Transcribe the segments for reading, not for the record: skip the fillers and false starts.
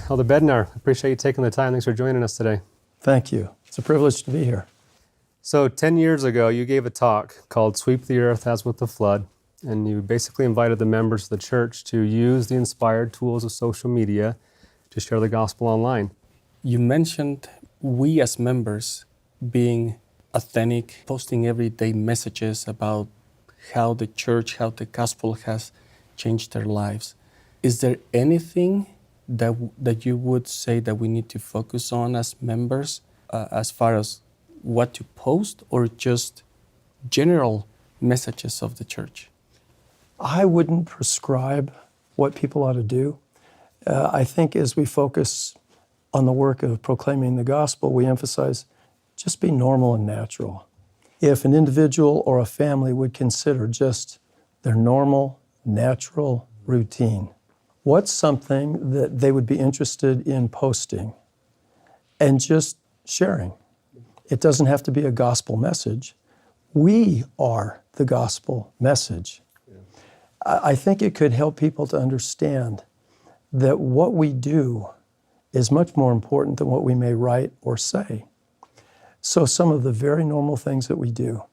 Elder Bednar, appreciate you taking the time. Thanks for joining us today. Thank you. It's a privilege to be here. So 10 years ago, you gave a talk called Sweep the Earth as with the Flood, and you basically invited the members of the church to use the inspired tools of social media to share the gospel online. You mentioned we as members being authentic, posting everyday messages about how the church, how the gospel has changed their lives. Is there anything that you would say that we need to focus on as members as far as what to post, or just general messages of the church? I wouldn't prescribe what people ought to do. I think as we focus on the work of proclaiming the gospel, we emphasize just be normal and natural. If an individual or a family would consider just their normal, natural routine, what's something that they would be interested in posting and just sharing? It doesn't have to be a gospel message. We are the gospel message. I think it could help people to understand that what we do is much more important than what we may write or say. So some of the very normal things that we do,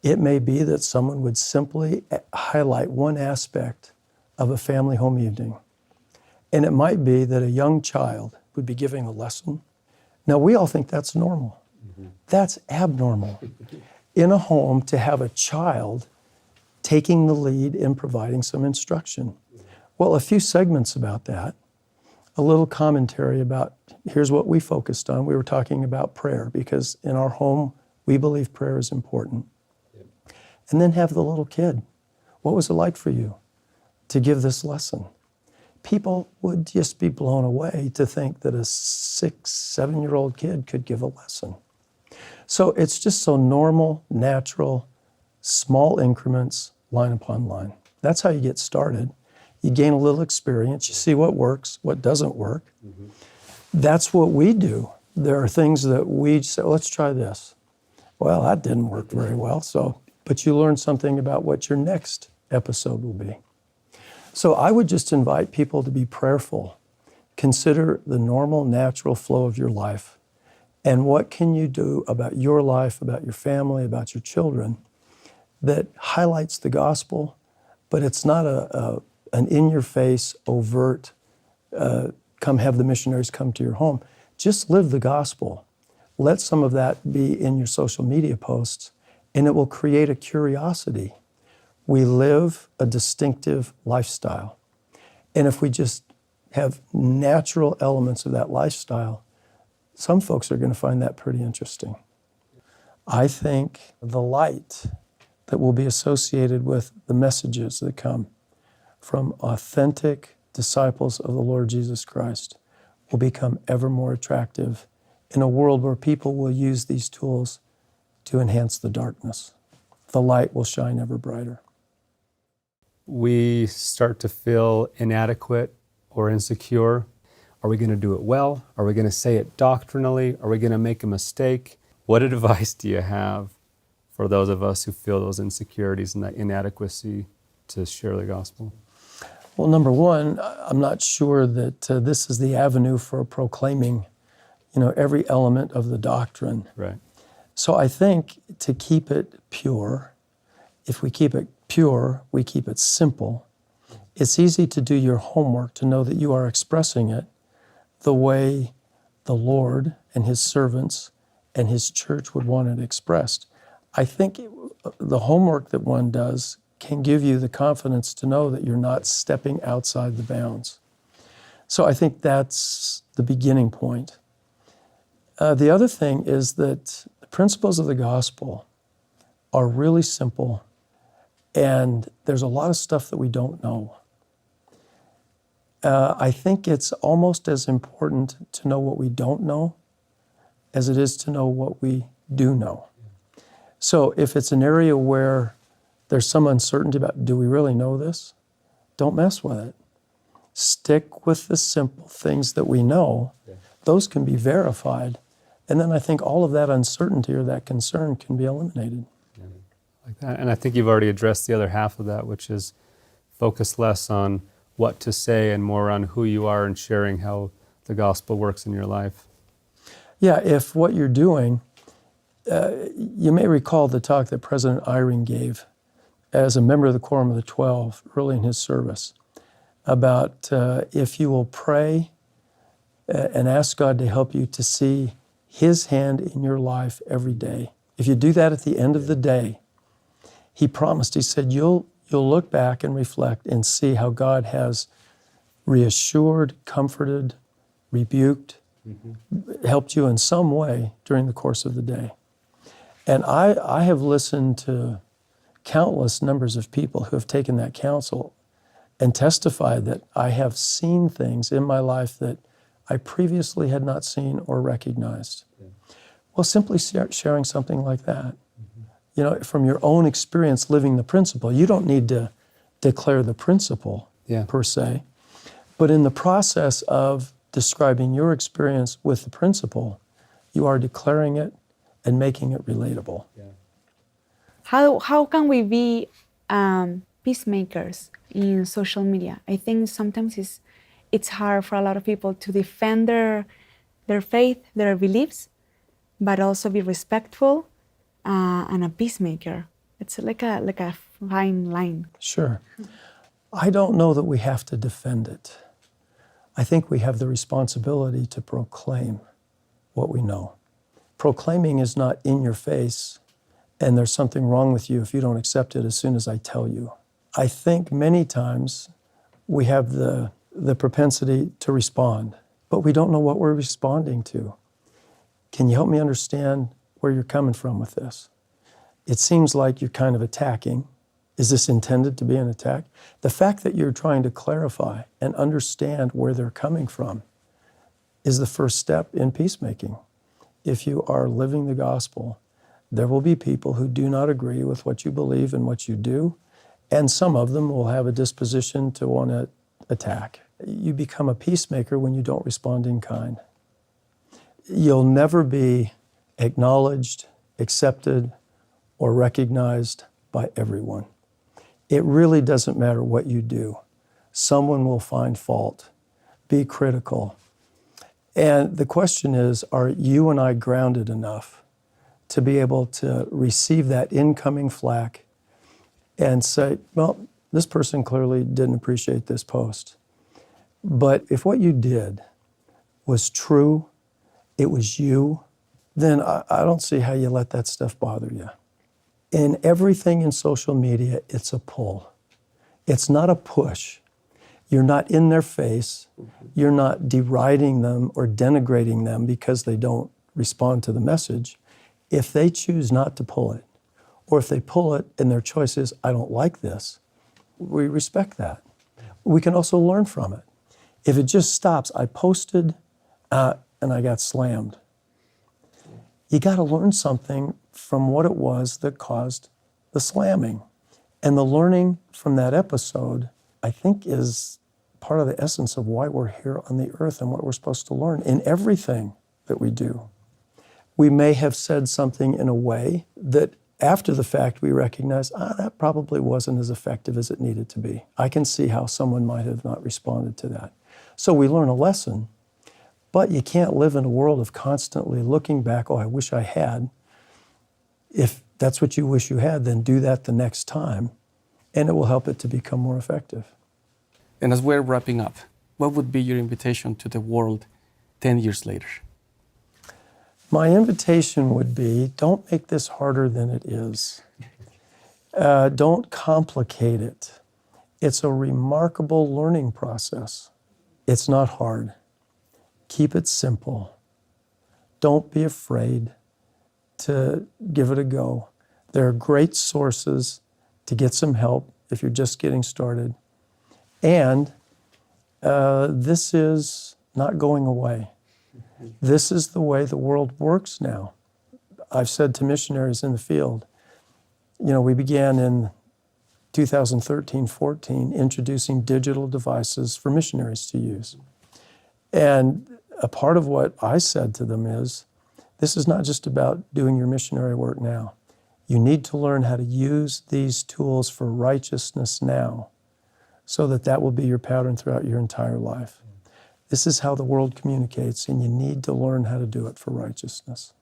it may be that someone would simply highlight one aspect of a family home evening. And it might be that a young child would be giving a lesson. Now, we all think that's normal. That's abnormal. In a home, to have a child taking the lead in providing some instruction. Well, a few segments about that, a little commentary about, here's what we focused on. We were talking about prayer because in our home, we believe prayer is important. And then have the little kid. What was it like for you to give this lesson? People would just be blown away to think that a 6, 7-year-old kid could give a lesson. So it's just so normal, natural, small increments, line upon line. That's how you get started. You gain a little experience, you see what works, what doesn't work. That's what we do. There are things that we say, let's try this. Well, that didn't work very well, but you learn something about what your next episode will be. So I would just invite people to be prayerful. Consider the normal, natural flow of your life. And what can you do about your life, about your family, about your children that highlights the gospel, but it's not an in-your-face, overt, come have the missionaries come to your home. Just live the gospel. Let some of that be in your social media posts, and it will create a curiosity. We live a distinctive lifestyle. And if we just have natural elements of that lifestyle, some folks are going to find that pretty interesting. I think the light that will be associated with the messages that come from authentic disciples of the Lord Jesus Christ will become ever more attractive in a world where people will use these tools to enhance the darkness. The light will shine ever brighter. We start to feel inadequate or insecure. Are we going to do it well? Are we going to say it doctrinally? Are we going to make a mistake? What advice do you have for those of us who feel those insecurities and that inadequacy to share the gospel? Well, number one, I'm not sure that this is the avenue for proclaiming, every element of the doctrine. Right. So I think to keep it pure, if we keep it pure, we keep it simple. It's easy to do your homework to know that you are expressing it the way the Lord and His servants and His church would want it expressed. I think the homework that one does can give you the confidence to know that you're not stepping outside the bounds. So I think that's the beginning point. The other thing is that the principles of the gospel are really simple, and there's a lot of stuff that we don't know. I think it's almost as important to know what we don't know as it is to know what we do know. So if it's an area where there's some uncertainty about, do we really know this? Don't mess with it. Stick with the simple things that we know. Those can be verified. And then I think all of that uncertainty or that concern can be eliminated. Like that. And I think you've already addressed the other half of that, which is focus less on what to say and more on who you are and sharing how the gospel works in your life. Yeah, if what you're doing, you may recall the talk that President Eyring gave as a member of the Quorum of the 12 early in his service about if you will pray and ask God to help you to see His hand in your life every day. If you do that at the end of the day, he promised, he said, you'll look back and reflect and see how God has reassured, comforted, rebuked, helped you in some way during the course of the day. And I have listened to countless numbers of people who have taken that counsel and testified that I have seen things in my life that I previously had not seen or recognized. Yeah. Well, simply sharing something like that, you know, from your own experience living the principle. You don't need to declare the principle per se, but in the process of describing your experience with the principle, you are declaring it and making it relatable. Yeah. How can we be peacemakers in social media? I think sometimes it's hard for a lot of people to defend their faith, their beliefs, but also be respectful and a peacemaker. It's like a fine line. Sure. I don't know that we have to defend it. I think we have the responsibility to proclaim what we know. Proclaiming is not in your face, and there's something wrong with you if you don't accept it as soon as I tell you. I think many times we have the propensity to respond, but we don't know what we're responding to. Can you help me understand where you're coming from with this? It seems like you're kind of attacking. Is this intended to be an attack? The fact that you're trying to clarify and understand where they're coming from is the first step in peacemaking. If you are living the gospel, there will be people who do not agree with what you believe and what you do, and some of them will have a disposition to want to attack. You become a peacemaker when you don't respond in kind. You'll never be acknowledged, accepted, or recognized by everyone. It really doesn't matter what you do. Someone will find fault, be critical. And the question is, are you and I grounded enough to be able to receive that incoming flack and say, well, this person clearly didn't appreciate this post. But if what you did was true, it was you, then I don't see how you let that stuff bother you. In everything in social media, it's a pull. It's not a push. You're not in their face. You're not deriding them or denigrating them because they don't respond to the message. If they choose not to pull it, or if they pull it and their choice is, I don't like this, we respect that. We can also learn from it. If it just stops, I posted and I got slammed. You got to learn something from what it was that caused the slamming. And the learning from that episode, I think, is part of the essence of why we're here on the earth and what we're supposed to learn in everything that we do. We may have said something in a way that after the fact we recognize, that probably wasn't as effective as it needed to be. I can see how someone might have not responded to that. So we learn a lesson, but you can't live in a world of constantly looking back, I wish I had. If that's what you wish you had, then do that the next time, and it will help it to become more effective. And as we're wrapping up, what would be your invitation to the world 10 years later? My invitation would be, don't make this harder than it is. Don't complicate it. It's a remarkable learning process. It's not hard. Keep it simple. Don't be afraid to give it a go. There are great sources to get some help if you're just getting started. And this is not going away. This is the way the world works now. I've said to missionaries in the field, we began in 2013-14 introducing digital devices for missionaries to use. And a part of what I said to them is, this is not just about doing your missionary work now. You need to learn how to use these tools for righteousness now so that will be your pattern throughout your entire life. This is how the world communicates, and you need to learn how to do it for righteousness.